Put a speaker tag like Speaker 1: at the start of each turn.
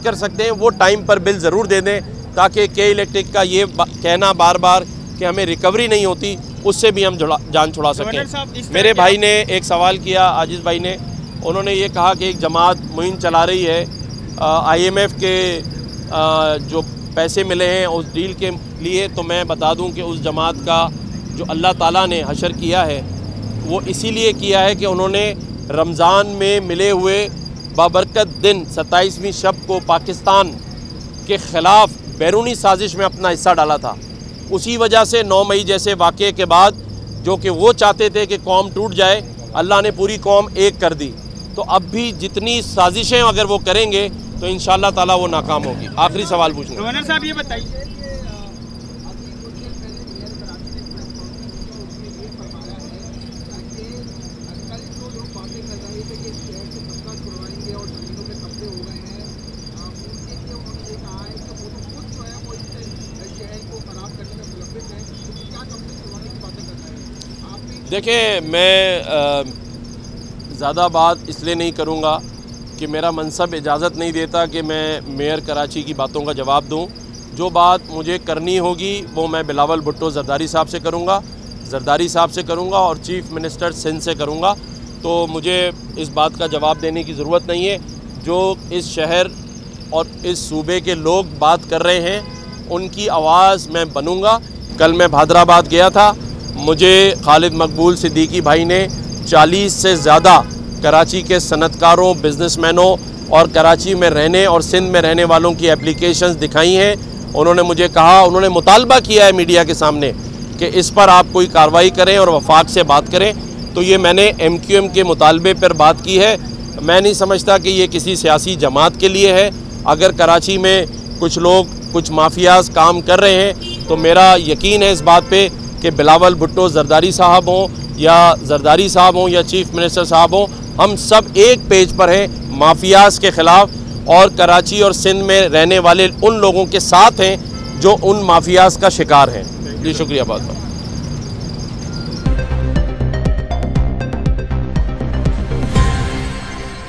Speaker 1: कर सकते हैं वो टाइम पर बिल ज़रूर दे दें, ताकि के इलेक्ट्रिक का ये कहना बार बार कि हमें रिकवरी नहीं होती, उससे भी हम जान छुड़ा सकें। मेरे भाई ने एक सवाल किया, आजिज़ भाई ने, उन्होंने ये कहा कि एक जमात मुहिम चला रही है, IMF के जो पैसे मिले हैं उस डील के लिए। तो मैं बता दूं कि उस जमात का जो अल्लाह ताला ने हशर किया है वो इसीलिए किया है कि उन्होंने रमज़ान में मिले हुए बाबरकत दिन 27वीं शब को पाकिस्तान के ख़िलाफ़ बैरूनी साजिश में अपना हिस्सा डाला था। उसी वजह से 9 मई जैसे वाक़े के बाद, जो कि वो चाहते थे कि कौम टूट जाए, अल्लाह ने पूरी कौम एक कर दी। तो अब भी जितनी साजिशें अगर वो करेंगे तो इंशाअल्लाह ताला वो नाकाम होगी। आखिरी सवाल पूछना।
Speaker 2: गवर्नर साहब ये बताइए,
Speaker 1: देखिए, मैं ज़्यादा बात इसलिए नहीं करूँगा कि मेरा मनसब इजाज़त नहीं देता कि मैं मेयर कराची की बातों का जवाब दूँ। जो बात मुझे करनी होगी वो मैं बिलावल भुट्टो ज़रदारी साहब से करूँगा, ज़रदारी साहब से करूँगा और चीफ़ मिनिस्टर सिंध से करूँगा। तो मुझे इस बात का जवाब देने की ज़रूरत नहीं है। जो इस शहर और इस सूबे के लोग बात कर रहे हैं उनकी आवाज़ मैं बनूँगा। कल मैं भादराबाद गया था, मुझे खालिद मकबूल सिद्दीकी भाई ने 40 से ज़्यादा कराची के सनतकारों, बिज़नेसमैनों और कराची में रहने और सिंध में रहने वालों की एप्लीकेशंस दिखाई हैं। उन्होंने मुझे कहा, उन्होंने मुतालबा किया है मीडिया के सामने कि इस पर आप कोई कार्रवाई करें और वफाक से बात करें। तो ये मैंने MQM के मुतालबे पर बात की है। मैं नहीं समझता कि ये किसी सियासी जमात के लिए है। अगर कराची में कुछ लोग, कुछ माफियाज काम कर रहे हैं तो मेरा यकीन है इस बात पे कि बिलावल भुट्टो ज़रदारी साहब हों या ज़रदारी साहब हों या चीफ़ मिनिस्टर साहब हों, हम सब एक पेज पर हैं माफियाज के ख़िलाफ़ और कराची और सिंध में रहने वाले उन लोगों के साथ हैं जो उन माफियाज का शिकार हैं। जी शुक्रिया बहुत बहुत।